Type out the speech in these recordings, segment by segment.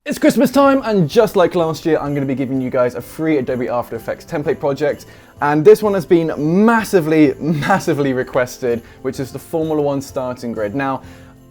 It's Christmas time, and just like last year, I'm going to be giving you guys a free Adobe After Effects template project. And this one has been massively requested, which is the Formula 1 starting grid. Now,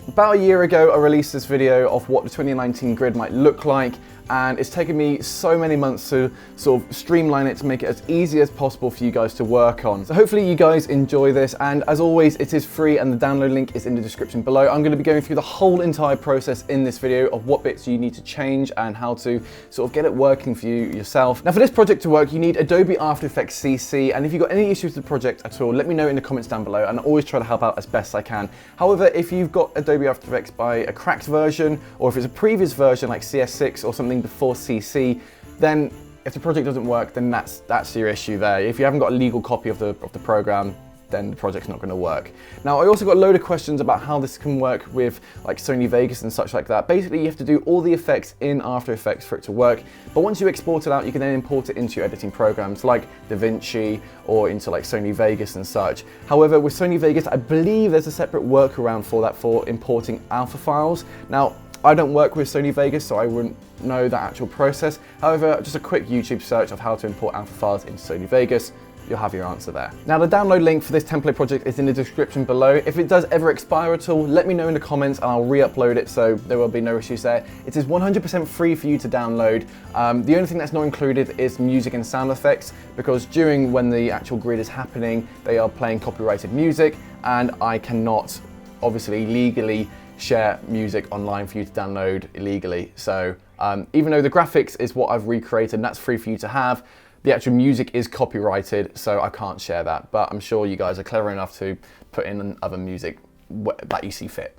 about a year ago, I released this video of what the 2019 grid might look like, and it's taken me so many months to sort of streamline it to make it as easy as possible for you guys to work on. So hopefully you guys enjoy this, and as always, it is free and the download link is in the description below. I'm going to be going through the whole entire process in this video of what bits you need to change and how to sort of get it working for you yourself. Now, for this project to work, you need Adobe After Effects CC, and if you've got any issues with the project at all, let me know in the comments down below, and I always try to help out as best I can. However, if you've got Adobe After Effects by a cracked version, or if it's a previous version like CS6 or something before CC, then if the project doesn't work, then that's your issue there. If you haven't got a legal copy of the program, then the project's not going to work. Now, I also got a load of questions about how this can work with like Sony Vegas and such like that. Basically, you have to do all the effects in After Effects for it to work, but once you export it out, you can then import it into your editing programs like DaVinci or into like Sony Vegas and such. However, with Sony Vegas, I believe there's a separate workaround for that for importing alpha files. Now, I don't work with Sony Vegas, so I wouldn't know that actual process. However, just a quick YouTube search of how to import alpha files into Sony Vegas, you'll have your answer there. Now, the download link for this template project is in the description below. If it does ever expire at all, let me know in the comments and I'll re-upload it, so there will be no issues there. It is 100% free for you to download. The only thing that's not included is music and sound effects, because during when the actual grid is happening, they are playing copyrighted music, and I cannot obviously legally share music online for you to download illegally. So even though the graphics is what I've recreated and that's free for you to have, the actual music is copyrighted, so I can't share that. But I'm sure you guys are clever enough to put in other music that you see fit.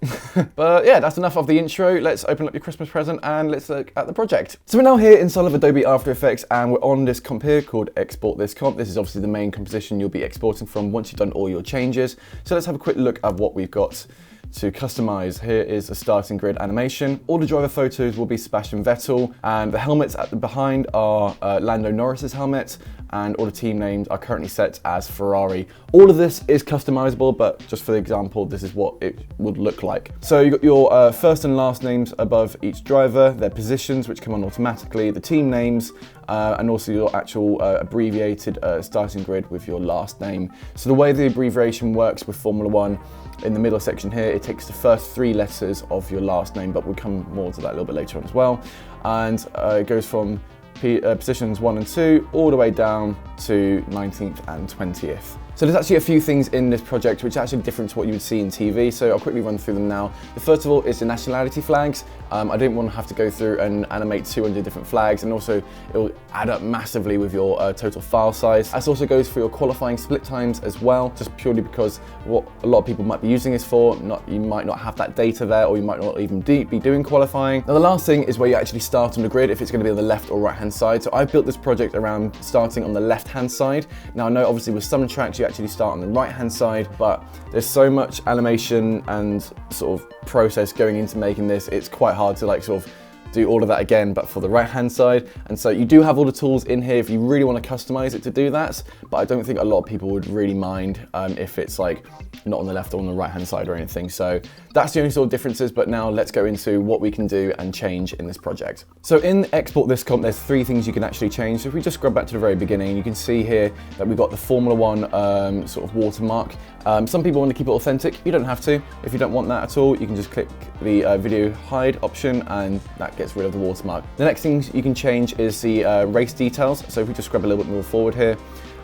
But yeah, that's enough of the intro. Let's open up your Christmas present and let's look at the project. So we're now here inside of Adobe After Effects, and we're on this comp here called Export This Comp. This is obviously the main composition you'll be exporting from once you've done all your changes. So let's have a quick look at what we've got to customize. Here is a starting grid animation. All the driver photos will be Sebastian Vettel, and the helmets at the behind are Lando Norris's helmet, and all the team names are currently set as Ferrari. All of this is customizable, but just for the example, this is what it would look like. So you've got your first and last names above each driver, their positions, which come on automatically, the team names, and also your actual abbreviated starting grid with your last name. So the way the abbreviation works with Formula 1, in the middle section here, it takes the first 3 letters of your last name, but we'll come more to that a little bit later on as well. And it goes from positions 1 and 2 all the way down to 19th and 20th. So there's actually a few things in this project which are actually different to what you would see in TV, so I'll quickly run through them now. The first of all is the nationality flags. I didn't want to have to go through and animate 200 different flags, and also it'll add up massively with your total file size. This also goes for your qualifying split times as well, just purely because what a lot of people might be using this for, you might not have that data there, or you might not even be doing qualifying. Now the last thing is where you actually start on the grid, if it's going to be on the left or right hand side. So I've built this project around starting on the left hand side. Now I know obviously with some tracks you actually start on the right hand side, but there's so much animation and sort of process going into making this, it's quite hard to like sort of do all of that again, but for the right hand side. And so you do have all the tools in here if you really want to customize it to do that, but I don't think a lot of people would really mind if it's like not on the left or on the right hand side or anything. So that's the only sort of differences, but now let's go into what we can do and change in this project. So in Export This Comp, there's 3 things you can actually change. So if we just scrub back to the very beginning, you can see here that we've got the Formula 1 sort of watermark. Some people want to keep it authentic. You don't have to. If you don't want that at all, you can just click the video hide option and that gets rid of the watermark. The next thing you can change is the race details. So if we just scrub a little bit more forward here,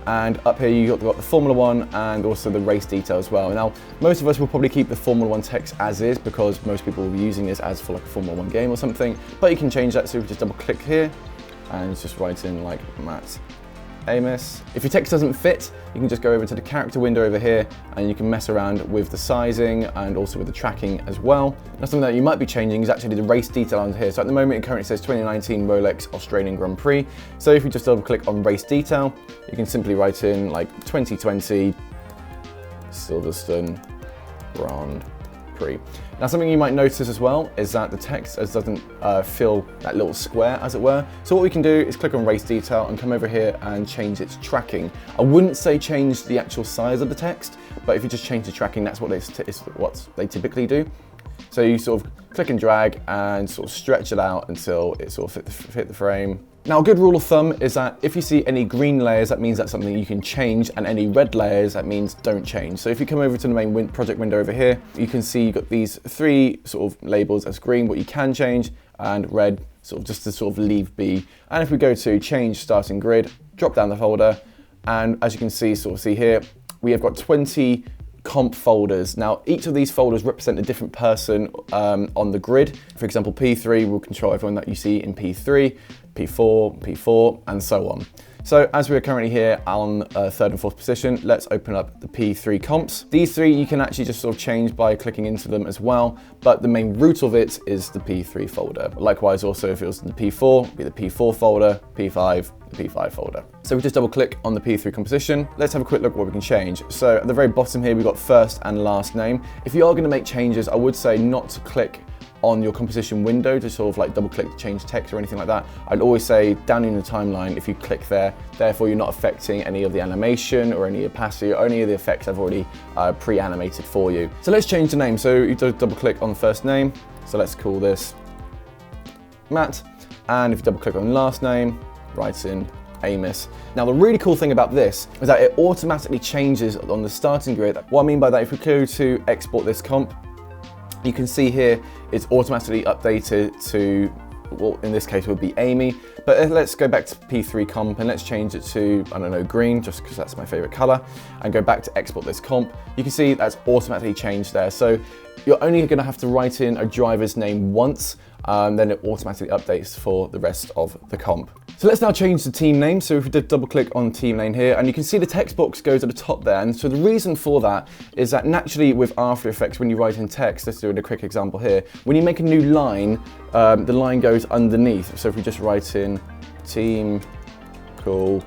and up here you've got the Formula 1 and also the race detail as well. Now, most of us will probably keep the Formula 1 text as is, because most people will be using this as for like a Formula 1 game or something, but you can change that. So we just double click here and just write in like Matt Amos. If your text doesn't fit, you can just go over to the character window over here and you can mess around with the sizing and also with the tracking as well. Now, something that you might be changing is actually the race detail under here. So at the moment it currently says 2019 Rolex Australian Grand Prix. So if we just double click on race detail, you can simply write in like 2020 Silverstone Grand Prix. Now, something you might notice as well is that the text doesn't fill that little square, as it were. So what we can do is click on race detail and come over here and change its tracking. I wouldn't say change the actual size of the text, but if you just change the tracking, that's what they typically do. So you sort of click and drag and sort of stretch it out until it sort of fit the frame. Now, a good rule of thumb is that if you see any green layers, that means that's something you can change, and any red layers, that means don't change. So if you come over to the main project window over here, you can see you've got these 3 sort of labels as green, what you can change, and red, sort of just to sort of leave be. And if we go to change starting grid, drop down the folder, and as you can see, here, we have got 20 comp folders. Now, each of these folders represent a different person on the grid. For example, P3 will control everyone that you see in P3, P4, P4, and so on. So as we're currently here on 3rd and 4th position, let's open up the P3 comps. These 3 you can actually just sort of change by clicking into them as well, but the main root of it is the P3 folder. Likewise, also if it was the P4, it'd be the P4 folder, P5, the P5 folder. So we just double click on the P3 composition. Let's have a quick look at what we can change. So at the very bottom here, we've got first and last name. If you are going to make changes, I would say not to click on your composition window to sort of like double click to change text or anything like that. I'd always say down in the timeline, if you click there, therefore you're not affecting any of the animation or any opacity or any of the effects I've already pre-animated for you. So let's change the name. So you double click on the first name. So let's call this Matt. And if you double click on the last name, write in Amos. Now, the really cool thing about this is that it automatically changes on the starting grid. What I mean by that, if we go to export this comp, you can see here it's automatically updated to, well, in this case would be Amy, but let's go back to P3 comp and let's change it to, I don't know, green, just because that's my favorite color, and go back to export this comp. You can see that's automatically changed there. So you're only gonna have to write in a driver's name once, then it automatically updates for the rest of the comp. So let's now change the team name. So if we did double click on team name here, and you can see the text box goes at the top there. And so the reason for that is that naturally with After Effects, when you write in text, let's do a quick example here. When you make a new line, the line goes underneath. So if we just write in team cool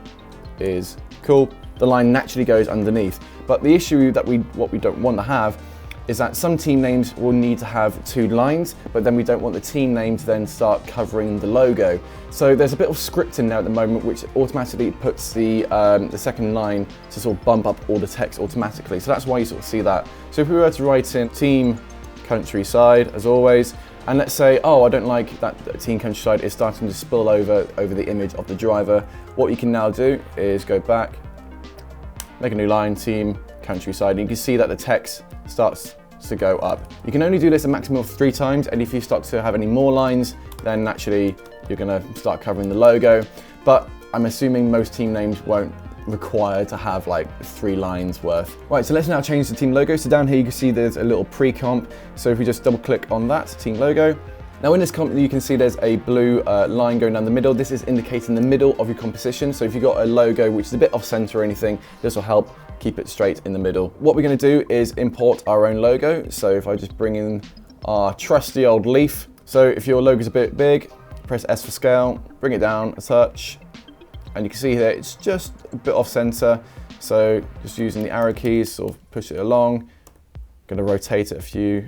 is cool, the line naturally goes underneath. But the issue that what we don't want to have is that some team names will need to have 2 lines, but then we don't want the team name to then start covering the logo. So there's a bit of script in there at the moment which automatically puts the second line to sort of bump up all the text automatically. So that's why you sort of see that. So if we were to write in team countryside, as always, and let's say, oh, I don't like that team countryside is starting to spill over the image of the driver, what you can now do is go back, make a new line, team countryside, and you can see that the text starts to go up. You can only do this a maximum of 3 times, and if you start to have any more lines, then naturally you're gonna start covering the logo. But I'm assuming most team names won't require to have like 3 lines worth. Right, so let's now change the team logo. So down here you can see there's a little pre-comp. So if we just double click on that team logo, now in this comp you can see there's a blue line going down the middle. This is indicating the middle of your composition. So if you've got a logo which is a bit off center or anything, this will help keep it straight in the middle. What we're going to do is import our own logo. So if I just bring in our trusty old leaf. So if your logo is a bit big, press S for scale, bring it down a touch, and you can see here it's just a bit off center. So just using the arrow keys, sort of push it along. Going to rotate it a few.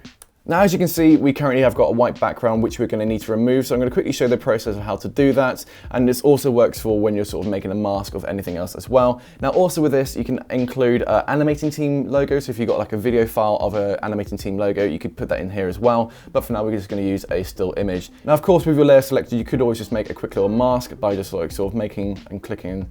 Now, as you can see, we currently have got a white background, which we're going to need to remove. So I'm going to quickly show the process of how to do that. And this also works for when you're sort of making a mask of anything else as well. Now, also with this, you can include animating team logo. So if you've got like a video file of an animating team logo, you could put that in here as well. But for now, we're just going to use a still image. Now, of course, with your layer selected, you could always just make a quick little mask by just like sort of making and clicking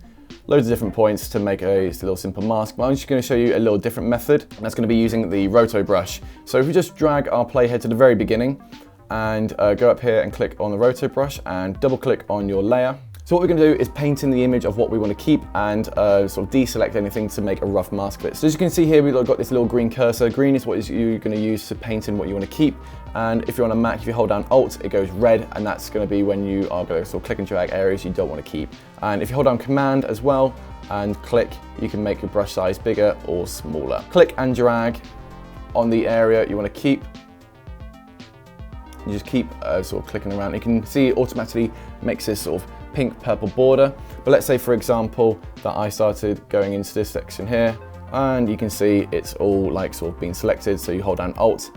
loads of different points to make a little simple mask. But I'm just going to show you a little different method, and that's going to be using the roto brush. So if we just drag our playhead to the very beginning and go up here and click on the roto brush and double click on your layer. So what we're going to do is paint in the image of what we want to keep and sort of deselect anything to make a rough mask of it. So as you can see here, we've got this little green cursor. Green is what you're going to use to paint in what you want to keep. And if you're on a Mac, if you hold down Alt, it goes red, and that's going to be when you are going to sort of click and drag areas you don't want to keep. And if you hold down Command as well and click, you can make your brush size bigger or smaller. Click and drag on the area you want to keep. You just keep sort of clicking around. You can see it automatically makes this sort of pink purple border. But let's say, for example, that I started going into this section here, and you can see it's all like sort of being selected. So you hold down Alt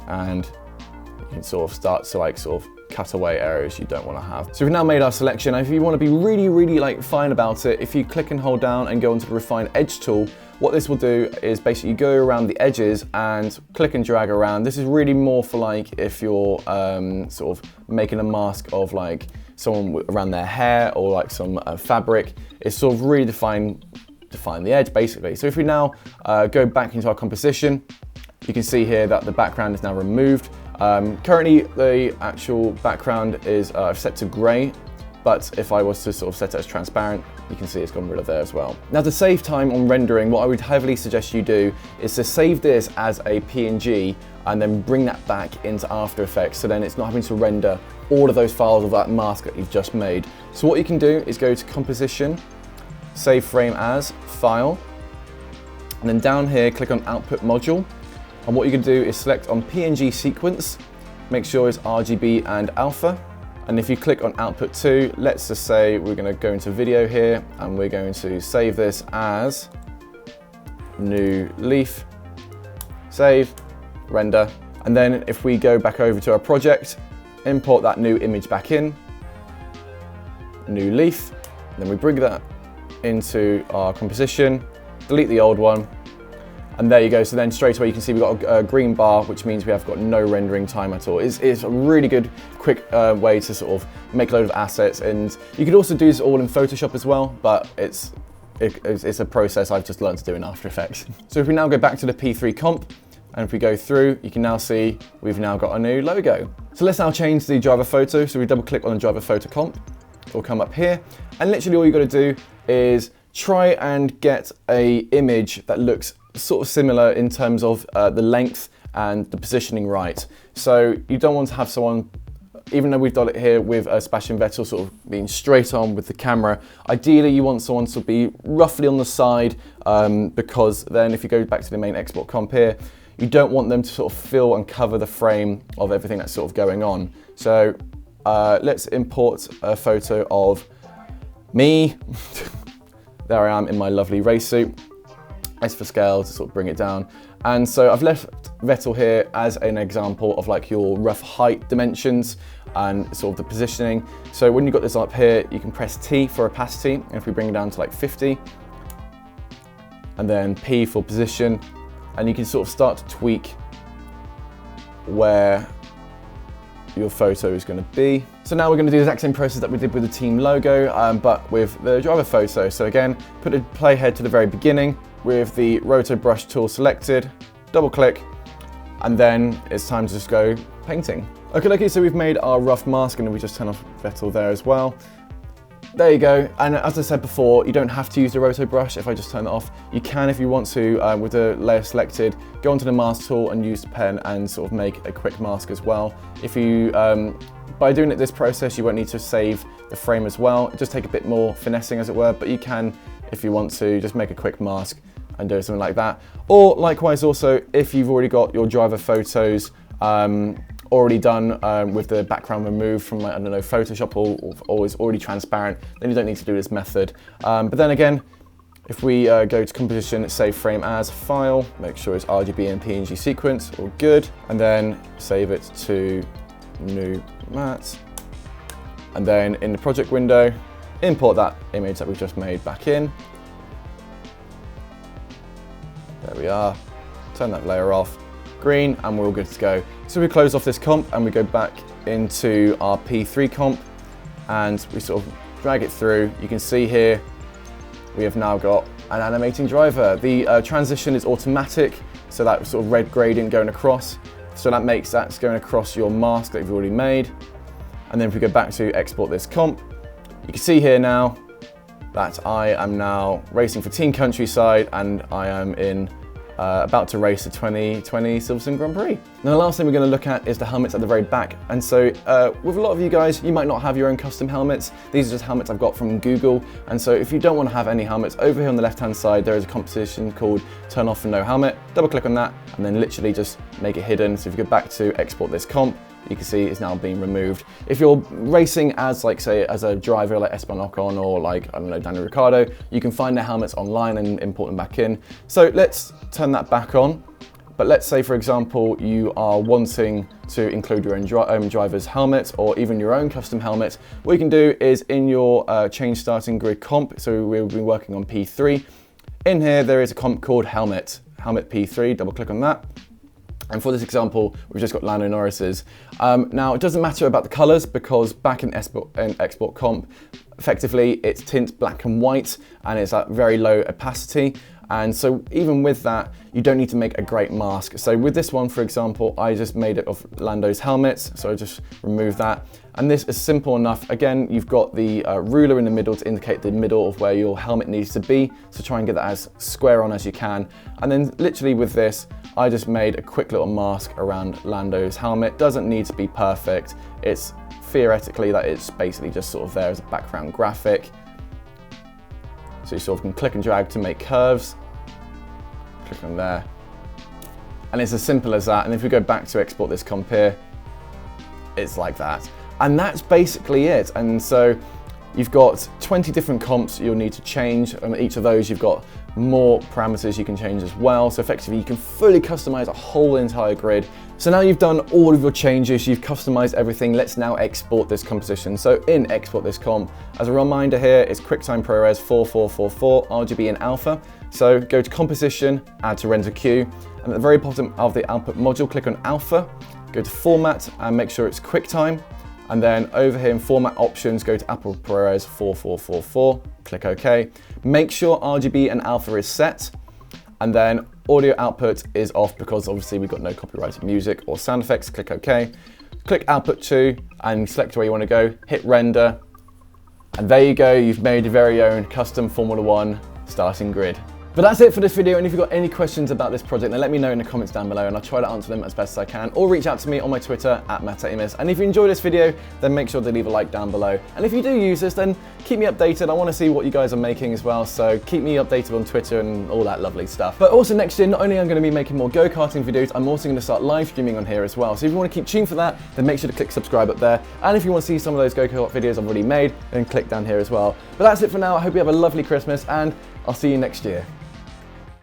and you can sort of start to like sort of cut away areas you don't want to have. So we've now made our selection. And if you want to be really like fine about it, if you click and hold down and go onto the Refine Edge tool, what this will do is basically go around the edges and click and drag around. This is really more for like if you're sort of making a mask of like someone around their hair or like some fabric. It's sort of really define the edge basically. So if we now go back into our composition, you can see here that the background is now removed. Currently the actual background is set to grey, but if I was to sort of set it as transparent, you can see it's gone rid of there as well. Now to save time on rendering, what I would heavily suggest you do is to save this as a PNG and then bring that back into After Effects, so then it's not having to render all of those files of that mask that you've just made. So what you can do is go to Composition, Save Frame As, File, and then down here click on Output Module, and what you can do is select on PNG Sequence, make sure it's RGB and Alpha, and if you click on Output 2, let's just say we're going to go into Video here, and we're going to save this as New Leaf, Save, Render, and then if we go back over to our project, import that new image back in, New Leaf, then we bring that into our composition, delete the old one, and there you go. So then straight away you can see we've got a green bar, which means we have got no rendering time at all. It's a really good, quick way to sort of make a load of assets, and you could also do this all in Photoshop as well, but it's a process I've just learned to do in After Effects. So if we now go back to the P3 comp, and if we go through, you can now see we've now got a new logo. So let's now change the driver photo. So we double click on the driver photo comp, it'll come up here, and literally all you got to do is try and get a image that looks sort of similar in terms of the length and the positioning right. So you don't want to have someone, even though we've got it here with Sebastian Vettel sort of being straight on with the camera, ideally you want someone to be roughly on the side, because then if you go back to the main export comp here, you don't want them to sort of fill and cover the frame of everything that's sort of going on. So let's import a photo of me. There I am in my lovely race suit. S for scale to sort of bring it down. And so I've left Vettel here as an example of like your rough height dimensions and sort of the positioning. So when you've got this up here, you can press T for opacity, and if we bring it down to like 50, and then P for position, and you can sort of start to tweak where your photo is going to be. So now we're going to do the exact same process that we did with the team logo, but with the driver photo. So again, put a playhead to the very beginning with the roto brush tool selected, double click, and then it's time to just go painting. Okay, so we've made our rough mask, and we just turn off Vettel there as well. There you go, and as I said before, you don't have to use the roto brush. If I just turn it off, you can if you want to, with the layer selected, go onto the mask tool and use the pen and sort of make a quick mask as well. If you, by doing it this process, you won't need to save the frame as well. It just take a bit more finessing as it were, but you can, if you want to, just make a quick mask and do something like that. Or likewise also, if you've already got your driver photos already done with the background removed from, like, I don't know, Photoshop, or is already transparent, then you don't need to do this method. But then again, if we go to Composition, Save Frame As, File, make sure it's RGB and PNG Sequence, all good, and then save it to New Matte. And then in the project window, import that image that we just made back in. There we are, turn that layer off, green, and we're all good to go. So we close off this comp and we go back into our P3 comp and we sort of drag it through. You can see here, we have now got an animating driver. The transition is automatic, so that sort of red gradient going across. So that makes that going across your mask that you've already made. And then if we go back to export this comp, you can see here now that I am now racing for Team Countryside, and I am in about to race the 2020 Silverstone Grand Prix. Now the last thing we're going to look at is the helmets at the very back. And so with a lot of you guys, you might not have your own custom helmets. These are just helmets I've got from Google. And so if you don't want to have any helmets, over here on the left hand side there is a composition called Turn Off and No Helmet. Double click on that and then literally just make it hidden. So if you go back to export this comp, you can see it's now being removed. If you're racing as, like, say, as a driver like Esteban Ocon or, like, I don't know, Daniel Ricciardo, you can find their helmets online and import them back in. So let's turn that back on. But let's say, for example, you are wanting to include your own driver's helmet or even your own custom helmet. What you can do is in your change starting grid comp, so we've been working on P3, In here, there is a comp called Helmet P3, double click on that. And for this example, we've just got Lando Norris's. Now, it doesn't matter about the colors because back in export comp, effectively it's tint black and white and it's at very low opacity. And so even with that, you don't need to make a great mask. So with this one, for example, I just made it of Lando's helmets. So I just remove that. And this is simple enough. Again, you've got the ruler in the middle to indicate the middle of where your helmet needs to be. So try and get that as square on as you can. And then literally with this, I just made a quick little mask around Lando's helmet. Doesn't need to be perfect. It's theoretically that it's basically just sort of there as a background graphic. So you sort of can click and drag to make curves. Click on there. And it's as simple as that. And if we go back to export this comp here, it's like that. And that's basically it. And so you've got 20 different comps you'll need to change. And each of those, you've got more parameters you can change as well. So effectively, you can fully customize a whole entire grid. So now you've done all of your changes, you've customized everything. Let's now export this composition. So in export this comp, as a reminder here, it's QuickTime ProRes 4444 RGB in alpha. So go to composition, add to render queue. And at the very bottom of the output module, click on alpha, go to format and make sure it's QuickTime. And then over here in format options, go to Apple ProRes 4444, click OK. Make sure RGB and alpha is set. And then audio output is off because obviously we've got no copyrighted music or sound effects, click OK. Click output 2 and select where you want to go, hit render. And there you go, you've made your very own custom Formula One starting grid. But that's it for this video, and if you've got any questions about this project, then let me know in the comments down below and I'll try to answer them as best as I can, or reach out to me on my Twitter @MattAmis. And if you enjoyed this video, then make sure to leave a like down below. And if you do use this, then keep me updated. I want to see what you guys are making as well, so keep me updated on Twitter and all that lovely stuff. But also next year, not only am I going to be making more go-karting videos, I'm also going to start live streaming on here as well. So if you want to keep tuned for that, then make sure to click subscribe up there. And if you want to see some of those go-kart videos I've already made, then click down here as well. But that's it for now. I hope you have a lovely Christmas, and I'll see you next year.